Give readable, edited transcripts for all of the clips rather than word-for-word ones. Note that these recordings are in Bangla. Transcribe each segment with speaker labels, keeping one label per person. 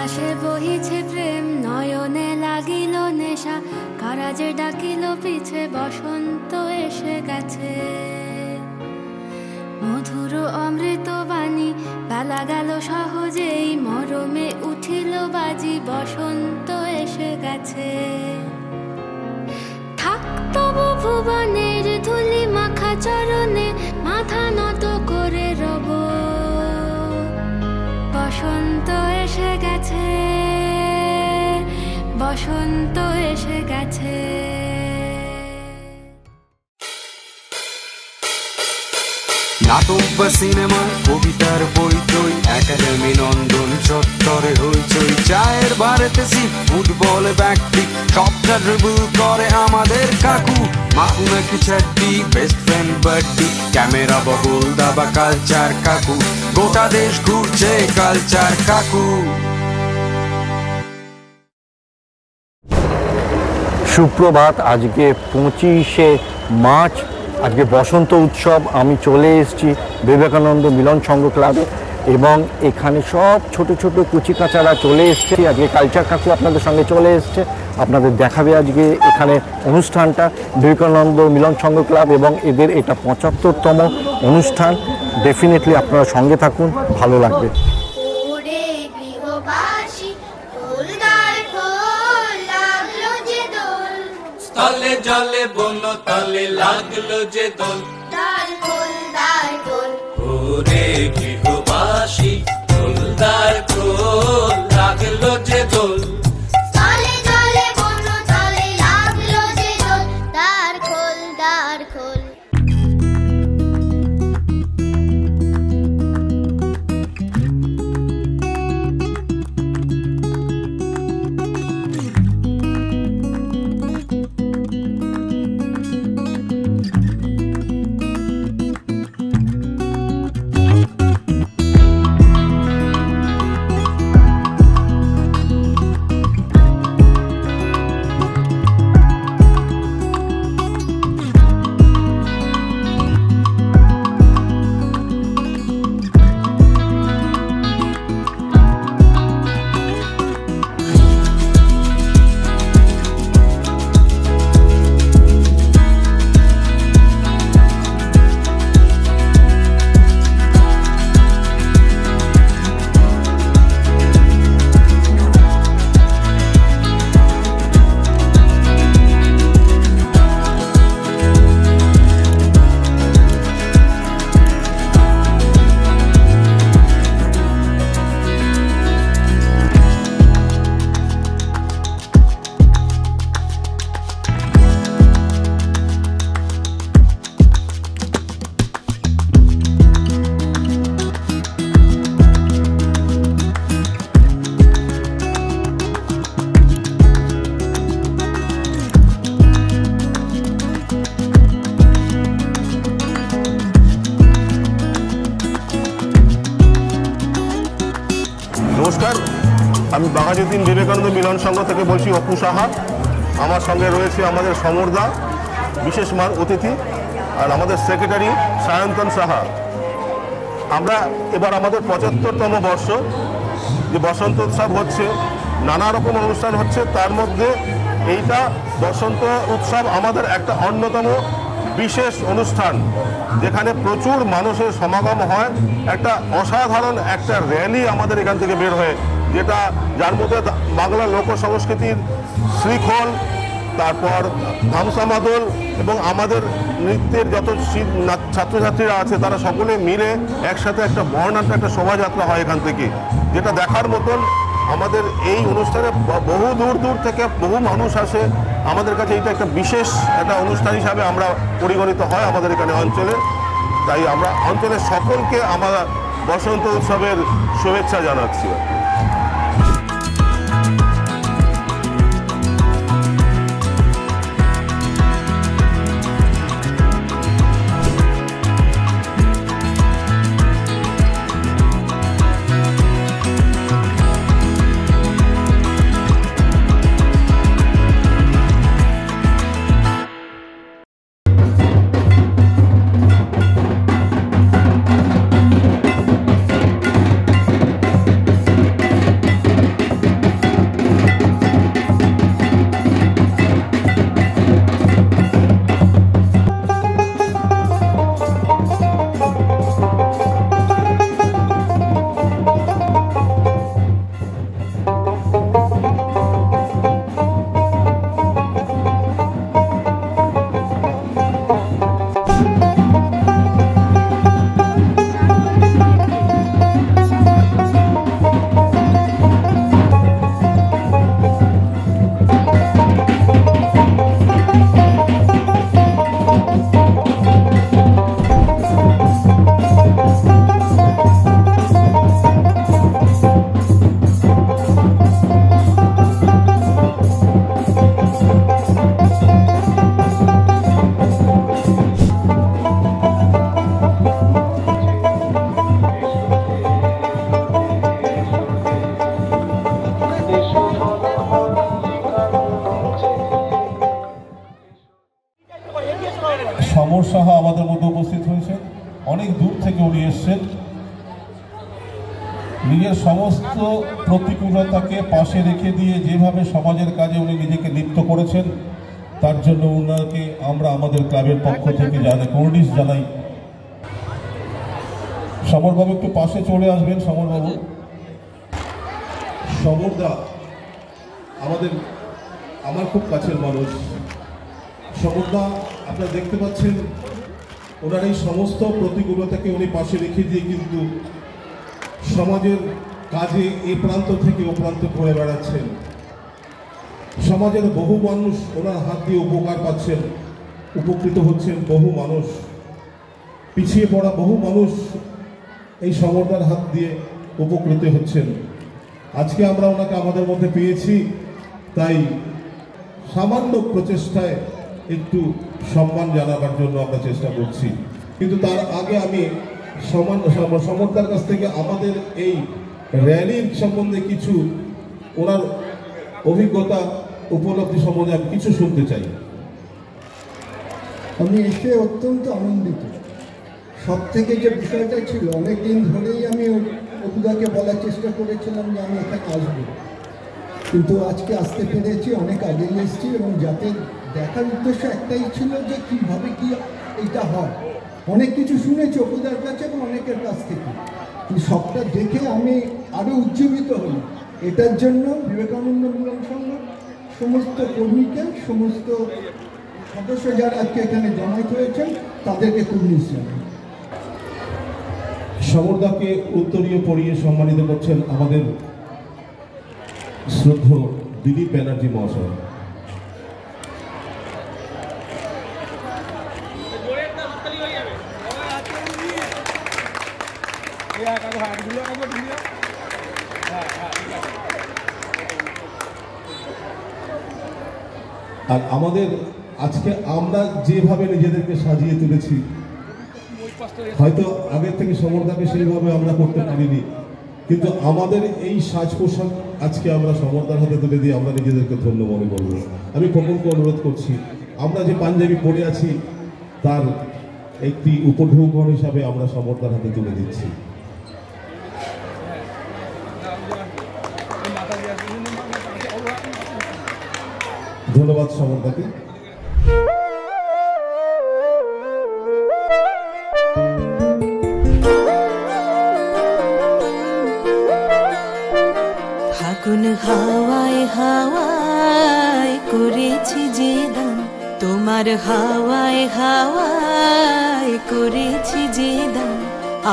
Speaker 1: বাতাসে বহিছে প্রেম, নয়নে লাগিল নেশা, কারাজে ডাকিল পিছে, বসন্ত এসে গেছে। মধুর অমৃত বাণী, বেলা গেল সহজেই, মরমে উঠিল বাজি, বসন্ত এসে গেছে। থাক তবু ভুবনের ধুলি মাখা চরণে, মাথা নত করে রব, বসন্ত এসে গেছে, বসন্ত এসে গেছে।
Speaker 2: নাটক বা সিনেমা, কবিতার বইটই, একাডেমি নন্দন চত্বরে হইচই, চায়ের বারেতে সিট, ফুটবলে ব্যাকটি, সবটা ড্রিবল করে আমাদের কাকু। মাকু নাকি চাড্ডি, বেস্ট ফ্রেন্ড বাড্ডি, ক্যামেরা ববল দাবা কালচার কাকু, গোটা দেশ ঘুরছে কালচার কাকু।
Speaker 3: সুপ্রভাত। আজকে 25শে মার্চ, আজকে বসন্ত উৎসব। আমি চলে এসেছি বিবেকানন্দ মিলন সংঘ ক্লাবে এবং এখানে সব ছোট ছোট কুচিকাচারা চলে এসছে। আজকে কালচার কাকু আপনাদের সঙ্গে চলে এসছে, আপনাদের দেখাবে আজকে এখানে অনুষ্ঠানটা। বিবেকানন্দ মিলন সংঘ ক্লাব এবং এদের এটা 75তম অনুষ্ঠান। ডেফিনেটলি আপনারা সঙ্গে থাকুন, ভালো লাগবে।
Speaker 4: তলে জলে বলো তলে লাগলো যে দোল,
Speaker 5: দার খোল দার খোল,
Speaker 4: ওরে গৃহবাসী দোলদার খোল, লাগলো যে দোল,
Speaker 5: তলে জলে বলো তলে লাগলো যে দোল, দার খোল দার খোল।
Speaker 6: নমস্কার, আমি বাঘাযতীন বিবেকানন্দ মিলন সংঘ থেকে বলছি অপু সাহা। আমার সঙ্গে রয়েছে আমাদের সমরদা, বিশেষ অতিথি, আর আমাদের সেক্রেটারি সায়ন্তন সাহা। আমরা এবার আমাদের 75তম বর্ষ, যে বসন্ত উৎসব হচ্ছে, নানা রকম অনুষ্ঠান হচ্ছে, তার মধ্যে এইটা বসন্ত উৎসব আমাদের একটা অন্যতম বিশেষ অনুষ্ঠান, যেখানে প্রচুর মানুষের সমাগম হয়। একটা অসাধারণ একটা র্যালি আমাদের এখান থেকে বের হয়, যেটা যার মধ্যে বাংলা লোক সংস্কৃতির শ্রীখোল, তারপর ধামসা মাদল এবং আমাদের নৃত্যের যত ছাত্রছাত্রীরা আছে তারা সকলে মিলে একসাথে একটা বর্ণাঢ্য একটা শোভাযাত্রা হয় এখান থেকে, যেটা দেখার মতন। আমাদের এই অনুষ্ঠানে বহু দূর দূর থেকে বহু মানুষ আসে। আমাদের কাছে এটা একটা বিশেষ একটা অনুষ্ঠান হিসাবে আমরা পরিগণিত হয় আমাদের এখানে অঞ্চলে। তাই আমরা অঞ্চলের সকলকে আমরা বসন্ত উৎসবের শুভেচ্ছা জানাচ্ছি। অনেক দূর থেকে উনি এসছেন। নিজের সমস্ত প্রতিকূলতাকে পাশে রেখে দিয়ে যেভাবে সমাজের কাজে উনি নিজেকে লিপ্ত করেছেন, তার জন্য ওনাকে আমরা আমাদের ক্লাবের পক্ষ থেকে কুর্নিশ জানাই। সমরবাবু একটু পাশে চলে আসবেন। সমরবাবু, সমরদা আমার খুব কাছের মানুষ। সমরদা আপনারা দেখতে পাচ্ছেন ওনার এই সমস্ত প্রতিকূলতাকে উনি পাশে রেখে দিয়ে কিন্তু সমাজের কাজে এ প্রান্ত থেকে ও প্রান্ত ঘুরে বেড়াচ্ছেন। সমাজের বহু মানুষ ওনার হাত দিয়ে উপকার পাচ্ছেন, উপকৃত হচ্ছেন। বহু মানুষ, পিছিয়ে পড়া বহু মানুষ এই সমরদার হাত দিয়ে উপকৃত হচ্ছেন। আজকে আমরা ওনাকে আমাদের মধ্যে পেয়েছি, তাই সামান্য প্রচেষ্টায় একটু সম্মান জানাবার জন্য আমরা চেষ্টা করছি। কিন্তু তার আগে আমি সমরদার কাছ থেকে আমাদের এই র্যালির সম্বন্ধে কিছু ওনার অভিজ্ঞতা উপলব্ধি সম্বন্ধে আমি কিছু শুনতে চাই।
Speaker 7: আমি এসে অত্যন্ত আনন্দিত। সব থেকে যে বিষয়টা ছিল, অনেক দিন ধরেই আমি অপুদাকে বলার চেষ্টা করেছিলাম যে আমি এখানে আসবো, কিন্তু আজকে আসতে পেরেছি। অনেক আগেই এসেছি এবং যাতে দেখার উদ্দেশ্য একটাই ছিল যে কীভাবে কি এটা হয়। অনেক কিছু শুনেছি অপুদার কাছে এবং অনেকের কাছ থেকে, কিন্তু সবটা দেখে আমি আরও উজ্জীবিত হই। এটার জন্য বিবেকানন্দ মিলন সংঘ সমস্ত কর্মীকে, সমস্ত সদস্য যারা আজকে এখানে জমায়েত হয়েছেন, তাদেরকে কুর্নিশ জানাই।
Speaker 6: সমরদাকে উত্তরীয় পরিয়ে সম্মানিত করছেন আমাদের শ্রদ্ধেয় দিলীপ ব্যানার্জি মহাশয়। আর আমাদের আজকে আমরা যেভাবে নিজেদেরকে সাজিয়ে তুলেছি, হয়তো আগের থেকে সমরদাকে সেইভাবে আমরা করতে পারিনি, কিন্তু আমাদের এই সাজ পোশাক আজকে আমরা সমরদার হাতে তুলে দিয়ে আমরা নিজেদেরকে ধন্য মনে করব। আমি খোকনকে অনুরোধ করছি, আমরা যে পাঞ্জাবি পরে আছি তার একটি উপঢৌকন হিসাবে আমরা সমরদার হাতে তুলে দিচ্ছি। ধন্যবাদ সমরদাকে।
Speaker 8: ফাগুন হাওয়ায় হাওয়ায় করেছি যে দান, তোমার হাওয়ায় হাওয়ায় করেছি যে দান।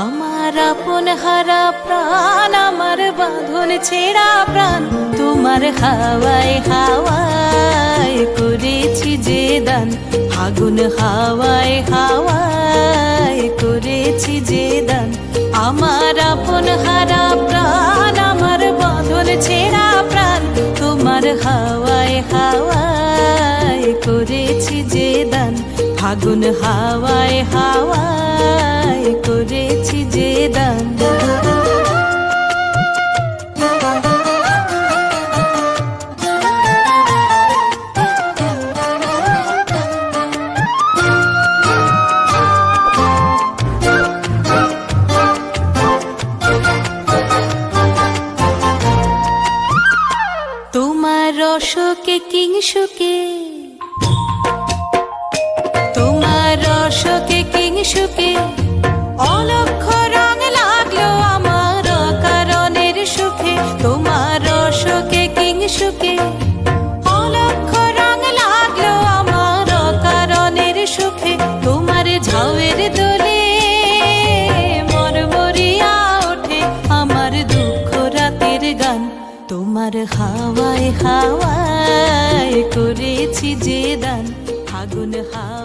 Speaker 8: আমার আপন হারা প্রাণ, আমার বাঁধন ছেঁড়া প্রাণ, তোমার হাওয়ায় হাওয়ায় করেছি যে দান। ফাগুন হাওয়ায় হাওয়ায় করেছি যে দান। আমার আপন হারা প্রাণ, আমার বাঁধন ছেঁড়া প্রাণ, তোমার হাওয়ায় হাওয়ায় করেছি যে দান। ফাগুন হাওয়ায় হাওয়ায় করেছি যে দান। তোমার রসকে কিংসুকে, তোমার রসকে কিংসুকে অলক্ষ রং লাগলো আমার কারণের সুখে। তোমার রসকে কিংসুকে অলক্ষ রং লাগলো আমার কারণের সুখে। তোমার ঝাউয়ের দোলে মরমরিয়া ওঠে আমার দুঃখ রাতের গান। তোমার হাওয়ায় হাওয়ায় করেছি যে দান। ফাগুন হাওয়ায়